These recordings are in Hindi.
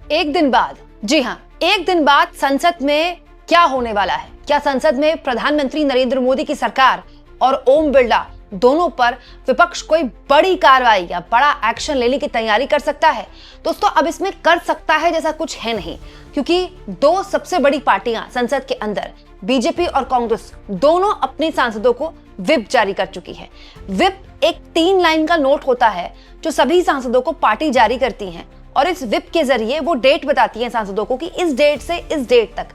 एक दिन बाद, जी हाँ, एक दिन बाद संसद में क्या होने वाला है? क्या संसद में प्रधानमंत्री नरेंद्र मोदी की सरकार और ओम बिरला दोनों पर विपक्ष कोई बड़ी कार्रवाई या बड़ा एक्शन लेने की तैयारी कर सकता है? दोस्तों, अब इसमें कर सकता है जैसा कुछ है नहीं, क्योंकि दो सबसे बड़ी पार्टियां संसद के अंदर, बीजेपी और कांग्रेस, दोनों अपने सांसदों को व्हिप जारी कर चुकी है। व्हिप एक 3 लाइन का नोट होता है जो सभी सांसदों को पार्टी जारी करती है, और इस व्हिप के जरिए वो डेट बताती है सांसदों को कि इस डेट से इस डेट तक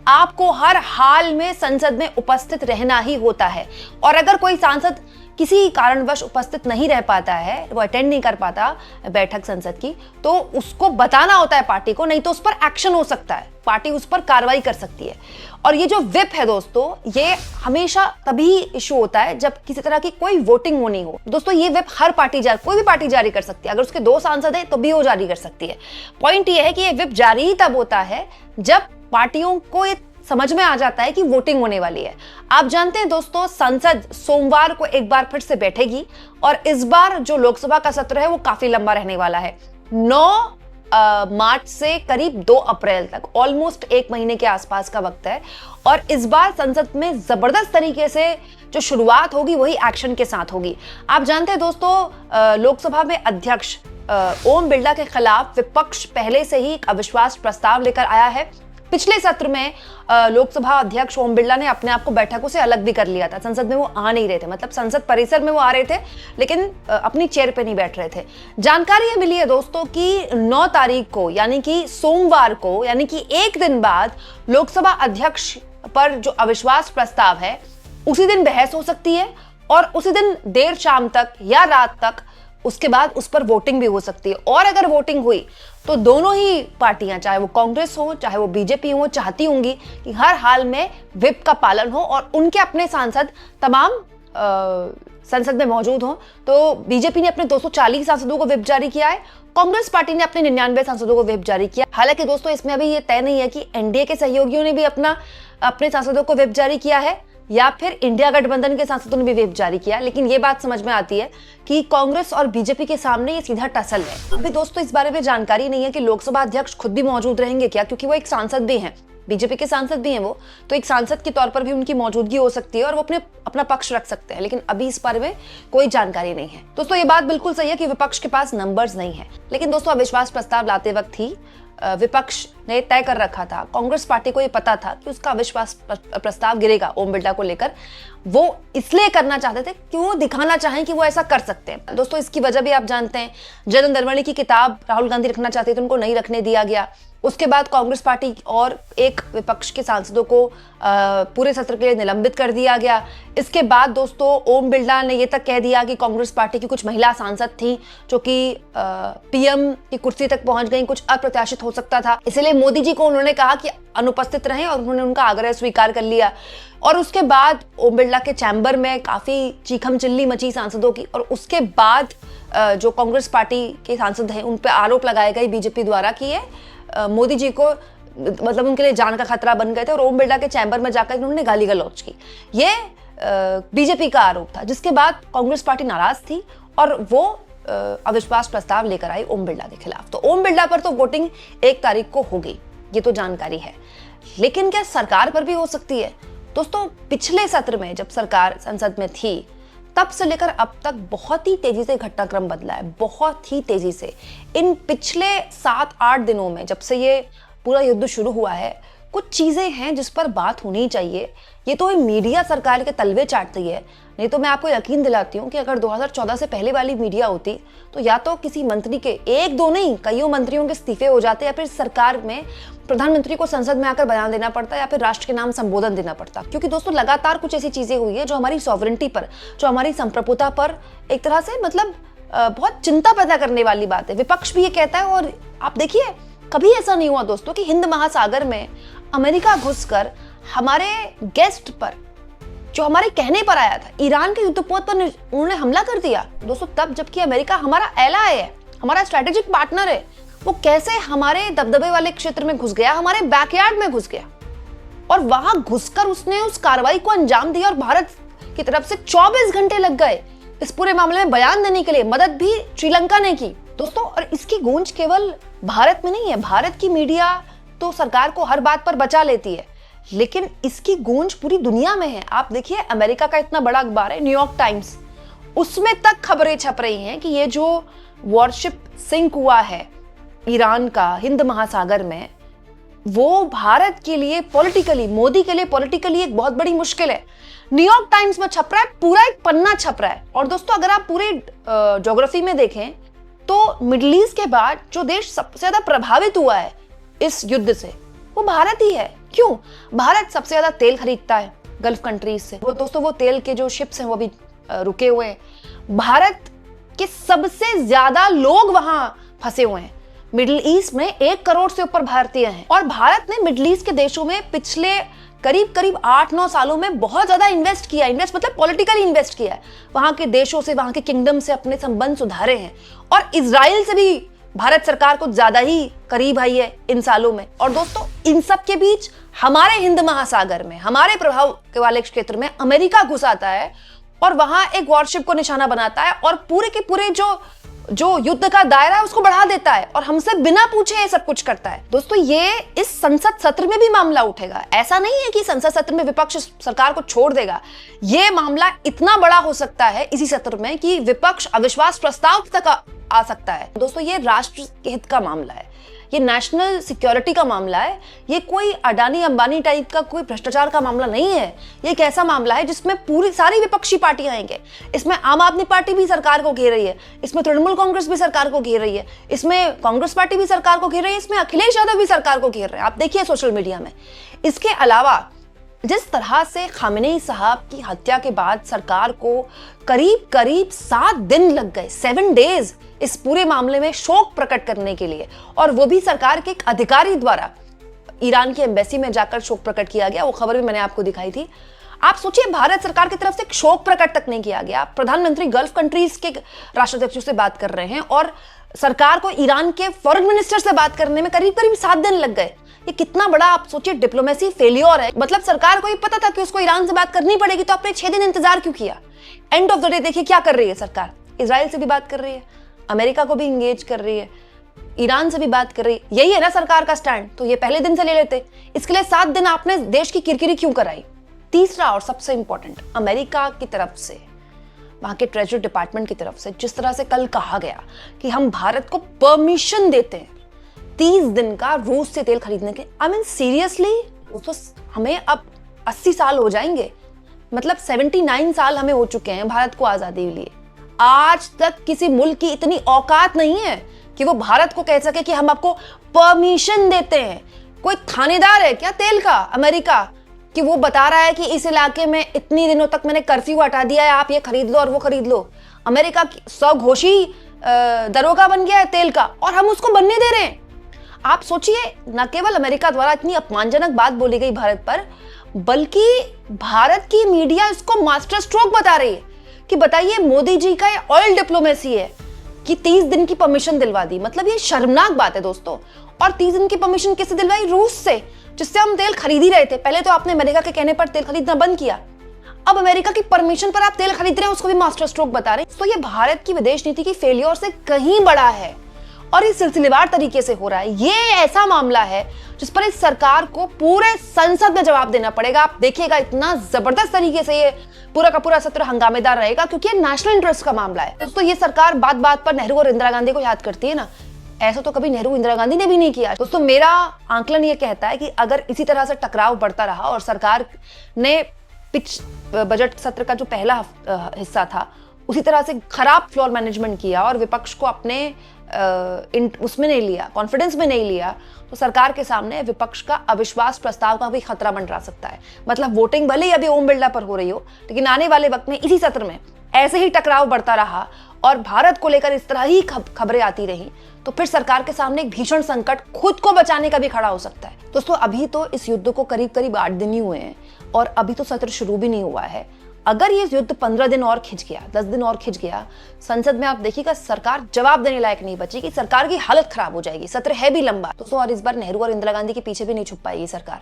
आपको हर हाल में संसद में उपस्थित रहना ही होता है। और अगर कोई सांसद किसी कारणवश उपस्थित नहीं रह पाता है, वो अटेंड नहीं कर पाता बैठक संसद की, तो उसको बताना होता है पार्टी को, नहीं तो उस पर एक्शन हो सकता है, पार्टी उस पर कार्रवाई कर सकती है। और ये जो व्हिप है दोस्तों, ये हमेशा तभी इशू होता है जब किसी तरह की कोई वोटिंग होनी हो। दोस्तों, ये व्हिप हर पार्टी कोई भी पार्टी जारी कर सकती है, अगर उसके 2 सांसद हैं तो भी वो जारी कर सकती है। पॉइंट ये है कि ये व्हिप जारी ही तब होता है जब पार्टियों को ये समझ में आ जाता है कि वोटिंग होने वाली है। आप जानते हैं दोस्तों, संसद सोमवार को एक बार फिर से बैठेगी, और इस बार जो लोकसभा का सत्र है वो काफी लंबा रहने वाला है। 9 मार्च से करीब 2 अप्रैल तक, ऑलमोस्ट 1 महीने के आसपास का वक्त है। और इस बार संसद में जबरदस्त तरीके से जो शुरुआत होगी वही एक्शन के साथ होगी। आप जानते हैं दोस्तों, लोकसभा में अध्यक्ष ओम बिरला के खिलाफ विपक्ष पहले से ही एक अविश्वास प्रस्ताव लेकर आया है। पिछले सत्र में लोकसभा अध्यक्ष ओम बिरला ने अपने आप को बैठकों से अलग भी कर लिया था। संसद में वो आ नहीं रहे थे, मतलब संसद परिसर में वो आ रहे थे लेकिन अपनी चेयर पे नहीं बैठ रहे थे। जानकारी ये मिली है दोस्तों कि 9 तारीख को, यानी कि सोमवार को, यानी कि एक दिन बाद लोकसभा अध्यक्ष पर जो अविश्वास प्रस्ताव है उसी दिन बहस हो सकती है, और उसी दिन देर शाम तक या रात तक उसके बाद उस पर वोटिंग भी हो सकती है। और अगर वोटिंग हुई तो दोनों ही पार्टियां, चाहे वो कांग्रेस हो चाहे वो बीजेपी हो, चाहती होंगी कि हर हाल में व्हिप का पालन हो और उनके अपने सांसद तमाम संसद में मौजूद हो। तो बीजेपी ने अपने 240 सांसदों को व्हिप जारी किया है, कांग्रेस पार्टी ने अपने 99 सांसदों को व्हिप जारी किया। हालांकि दोस्तों, इसमें अभी ये तय नहीं है कि एनडीए के सहयोगियों ने भी अपने सांसदों को व्हिप जारी किया है या फिर इंडिया गठबंधन के सांसदों ने भी व्हिप जारी किया। लेकिन ये बात समझ में आती है कि कांग्रेस और बीजेपी के सामने ये सीधा टसल है। अभी दोस्तों, इस बारे में जानकारी नहीं है कि लोकसभा अध्यक्ष खुद भी मौजूद रहेंगे क्या, क्योंकि वो एक सांसद भी हैं, बीजेपी के सांसद भी हैं वो, तो एक सांसद के तौर पर भी उनकी मौजूदगी हो सकती है और वो अपना पक्ष रख सकते हैं। लेकिन अभी इस बारे में कोई जानकारी नहीं है। दोस्तों, ये बात बिल्कुल सही है कि विपक्ष के पास नंबर्स नहीं है, लेकिन दोस्तों अविश्वास प्रस्ताव लाते वक्त ही विपक्ष ने तय कर रखा था, कांग्रेस पार्टी को ये पता था कि उसका अविश्वास प्रस्ताव गिरेगा ओम बिरला को लेकर। वो इसलिए करना चाहते थे कि वो दिखाना चाहें कि वो ऐसा कर सकते हैं। दोस्तों, इसकी वजह भी आप जानते हैं, जन नरवणे की किताब राहुल गांधी रखना चाहते थे, उनको नहीं रखने दिया गया। उसके बाद कांग्रेस पार्टी और एक विपक्ष के सांसदों को पूरे सत्र के लिए निलंबित कर दिया गया। इसके बाद दोस्तों ओम बिरला ने ये तक कह दिया कि कांग्रेस पार्टी की कुछ महिला सांसद थी जो कि पीएम की कुर्सी तक पहुंच गई, कुछ अप्रत्याशित हो सकता था, इसलिए मोदी जी को उन्होंने कहा कि अनुपस्थित रहें, और उन्होंने उनका आग्रह स्वीकार कर लिया। और उसके बाद ओम बिरला के चैम्बर में काफी चीखम चिल्ली मची सांसदों की, और उसके बाद जो कांग्रेस पार्टी के सांसद हैं उन पर आरोप लगाए गए बीजेपी द्वारा कि ये मोदी जी को, मतलब उनके लिए जान का खतरा बन गए थे, और ओम बिरला के चैम्बर में जाकर उन्होंने गाली गलौज की। ये बीजेपी का आरोप था, जिसके बाद कांग्रेस पार्टी नाराज थी और वो अविश्वास प्रस्ताव लेकर आई ओम बिरला के खिलाफ। तो ओम बिरला पर तो वोटिंग 1 तारीख को होगी, ये तो जानकारी है। लेकिन क्या सरकार पर भी हो सकती है? दोस्तों, पिछले सत्र में जब सरकार संसद में थी तब से लेकर अब तक बहुत ही तेजी से घटनाक्रम बदला है, बहुत ही तेजी से। इन पिछले 7-8 दिनों में, जब से ये पूरा युद्ध शुरू हुआ है, कुछ चीजें हैं जिस पर बात होनी चाहिए। ये तो मीडिया सरकार के तलवे चाटती है, नहीं तो मैं आपको यकीन दिलाती हूँ कि अगर 2014 से पहले वाली मीडिया होती तो या तो किसी मंत्री के, 1-2 नहीं, कईयों मंत्रियों के इस्तीफे हो जाते, या फिर सरकार में प्रधानमंत्री को संसद में आकर बयान देना पड़ता, या फिर राष्ट्र के नाम संबोधन देना पड़ता। क्योंकि दोस्तों लगातार कुछ ऐसी चीजें हुई है जो हमारी सॉवरेंटी पर, जो हमारी संप्रभुता पर एक तरह से मतलब बहुत चिंता पैदा करने वाली बात है। विपक्ष भी ये कहता है, और आप देखिए कभी ऐसा नहीं हुआ दोस्तों कि हिंद महासागर में अमेरिका घुसकर हमारे गेस्ट पर, जो हमारे कहने पर आया था, ईरान के युद्धपोत पर उन्होंने हमला कर दिया दोस्तों, तब जबकि अमेरिका हमारा एलाय है, हमारा स्ट्रेटेजिक पार्टनर है। वो कैसे हमारे दबदबे वाले क्षेत्र में घुस गया, हमारे बैकयार्ड में घुस गया, और वहां घुसकर उसने उस कार्रवाई को अंजाम दिया, और भारत की तरफ से 24 घंटे लग गए इस पूरे मामले में बयान देने के लिए। मदद भी श्रीलंका ने की दोस्तों, और इसकी गूंज केवल भारत में नहीं है। भारत की मीडिया तो सरकार को हर बात पर बचा लेती है, लेकिन इसकी गूंज पूरी दुनिया में है। आप देखिए, अमेरिका का इतना बड़ा अखबार है न्यूयॉर्क टाइम्स, उसमें तक खबरें छप रही हैं कि ये जो वॉरशिप सिंक हुआ है ईरान का हिंद महासागर में, वो भारत के लिए पॉलिटिकली, मोदी के लिए पॉलिटिकली एक बहुत बड़ी मुश्किल है। न्यूयॉर्क टाइम्स में छप रहा है, पूरा एक पन्ना छप रहा है। और दोस्तों, अगर आप पूरे ज्योग्राफी में देखें तो मिडिल ईस्ट के बाद जो देश सबसे ज्यादा प्रभावित हुआ है इस युद्ध से, वो भारत ही है। क्यों? भारत सबसे ज्यादा तेल खरीदता है गल्फ कंट्रीज से। वो दोस्तों, वो तेल के जो शिप्स हैं वो भी रुके हुए हैं। भारत के सबसे ज्यादा लोग वहां फंसे हुए हैं। मिडिल ईस्ट में 1 करोड़ से ऊपर भारतीय हैं, और भारत ने मिडिल ईस्ट के देशों में पिछले करीब 8-9 सालों में बहुत ज्यादा इन्वेस्ट किया। इन्वेस्ट मतलब पॉलिटिकली इन्वेस्ट किया है। वहां के देशों से, वहां के किंगडम से अपने संबंध सुधारे हैं, और इजराइल से भी भारत सरकार कुछ ज्यादा ही करीब आई है इन सालों में। और दोस्तों, इन सब के बीच हमारे हिंद महासागर में, हमारे प्रभाव के वाले क्षेत्र में अमेरिका घुस आता है और वहां एक वॉरशिप को निशाना बनाता है, और पूरे के पूरे जो युद्ध का दायरा है उसको बढ़ा देता है, और हमसे बिना पूछे ये सब कुछ करता है। दोस्तों, ये इस संसद सत्र में भी मामला उठेगा। ऐसा नहीं है कि संसद सत्र में विपक्ष सरकार को छोड़ देगा। ये मामला इतना बड़ा हो सकता है इसी सत्र में कि विपक्ष अविश्वास प्रस्ताव तक आ सकता है। दोस्तों, ये राष्ट्र हित का मामला है, ये नेशनल सिक्योरिटी का मामला है। ये कोई अडानी अंबानी टाइप का कोई भ्रष्टाचार का मामला नहीं है। ये एक ऐसा मामला है जिसमें पूरी सारी विपक्षी पार्टियां आएंगे। इसमें आम आदमी पार्टी भी सरकार को घेर रही है, इसमें तृणमूल कांग्रेस भी सरकार को घेर रही है, इसमें कांग्रेस पार्टी भी सरकार को घेर रही है, इसमें अखिलेश यादव भी सरकार को घेर रहे हैं। आप देखिए सोशल मीडिया में। इसके अलावा जिस तरह से खामेनेई साहब की हत्या के बाद सरकार को करीब 7 दिन लग गए, 7 डेज, इस पूरे मामले में शोक प्रकट करने के लिए, और वो भी सरकार के एक अधिकारी द्वारा ईरान की एम्बेसी में जाकर शोक प्रकट किया गया। वो खबर भी मैंने आपको दिखाई थी। आप सोचिए, भारत सरकार की तरफ से एक शोक प्रकट तक नहीं किया गया। प्रधानमंत्री गल्फ कंट्रीज के राष्ट्राध्यक्षों से बात कर रहे हैं, और सरकार को ईरान के फॉरेन मिनिस्टर से बात करने में करीब 7 दिन लग गए। ये कितना बड़ा, आप सोचिए, डिप्लोमेसी फेलियर है। मतलब सरकार को ये पता था कि उसको ईरान से बात करनी पड़ेगी, तो आपने 6 दिन इंतजार क्यों किया? एंड ऑफ द डे देखिए क्या कर रही है सरकार। इजराइल से भी बात कर रही है, अमेरिका को भी इंगेज कर रही है, ईरान से भी बात कर रही है। यही है ना सरकार का स्टैंड। तो ये पहले दिन से ले लेते। इसके लिए 7 दिन आपने देश की किरकिरी क्यों कराई? तीसरा और सबसे इंपॉर्टेंट, अमेरिका की तरफ से, वहां के ट्रेजरी डिपार्टमेंट की तरफ से जिस तरह से कल कहा गया कि हम भारत को परमिशन देते हैं 30 दिन का रूस से तेल खरीदने के। आई मीन सीरियसली, तो हमें अब 80 साल हो जाएंगे, मतलब 79 साल हमें हो चुके हैं भारत को आजादी के लिए। आज तक किसी मुल्क की इतनी औकात नहीं है कि वो भारत को कह सके कि हम आपको परमिशन देते हैं। कोई थानेदार है क्या तेल का अमेरिका, कि वो बता रहा है कि इस इलाके में इतनी दिनों तक मैंने कर्फ्यू हटा दिया है, आप ये खरीद लो और वो खरीद लो। अमेरिका स्वघोषी दरोगा बन गया है तेल का, और हम उसको बनने दे रहे हैं। आप सोचिए, न केवल अमेरिका द्वारा इतनी अपमानजनक बात बोली गई भारत पर, बल्कि भारत की मीडिया इसको मास्टर स्ट्रोक बता रही है कि बताइए, मोदी जी का ये ऑयल डिप्लोमेसी है कि 30 दिन की परमिशन दिलवा दी। मतलब ये शर्मनाक बात है दोस्तों। और 30 दिन की परमिशन किससे दिलवाई? रूस से, जिससे हम तेल खरीद ही रहे थे। पहले तो आपने अमेरिका के कहने पर तेल खरीदना बंद किया, अब अमेरिका की परमिशन पर आप तेल खरीद रहे हैं, उसको भी मास्टर स्ट्रोक बता रहे हैं। तो ये भारत की विदेश नीति की फेलियर से कहीं बड़ा है, और ये सिलसिलेवार तरीके से हो रहा है। ये ऐसा मामला है जिस पर इस सरकार को पूरे संसद में जवाब देना पड़ेगा। आप देखिएगा, इतना जबरदस्त तरीके से ये पूरा का पूरा सत्र हंगामेदार रहेगा, क्योंकि ये नेशनल इंटरेस्ट का मामला है। दोस्तों, ये सरकार बात बात पर नेहरू और इंदिरा गांधी को याद करती है ना, ऐसा तो कभी नेहरू इंदिरा गांधी ने भी नहीं किया। दोस्तों, मेरा आंकलन ये कहता है कि अगर इसी तरह से टकराव बढ़ता रहा और सरकार ने बजट सत्र का जो पहला हिस्सा था उसी तरह से खराब फ्लोर मैनेजमेंट किया और विपक्ष को अपने उसमें नहीं लिया, कॉन्फिडेंस में नहीं लिया, तो सरकार के सामने विपक्ष का अविश्वास प्रस्ताव का भी खतरा मंडरा सकता है। मतलब वोटिंग भले ही अभी ओम बिरला पर हो रही हो, लेकिन आने वाले वक्त में इसी सत्र में ऐसे ही टकराव बढ़ता रहा और भारत को लेकर इस तरह ही खबरें आती रही, तो फिर सरकार के सामने एक भीषण संकट खुद को बचाने का भी खड़ा हो सकता है। दोस्तों, अभी तो इस युद्ध को करीब 8 दिन ही हुए हैं और अभी तो सत्र शुरू भी नहीं हुआ है। अगर ये युद्ध 15 दिन और खिंच गया, 10 दिन और खिंच गया, संसद में आप देखिएगा सरकार जवाब देने लायक नहीं बचेगी, सरकार की हालत खराब हो जाएगी। सत्र है भी लंबा दोस्तों, और इस बार नेहरू और इंदिरा गांधी के पीछे भी नहीं छुप पाएगी सरकार।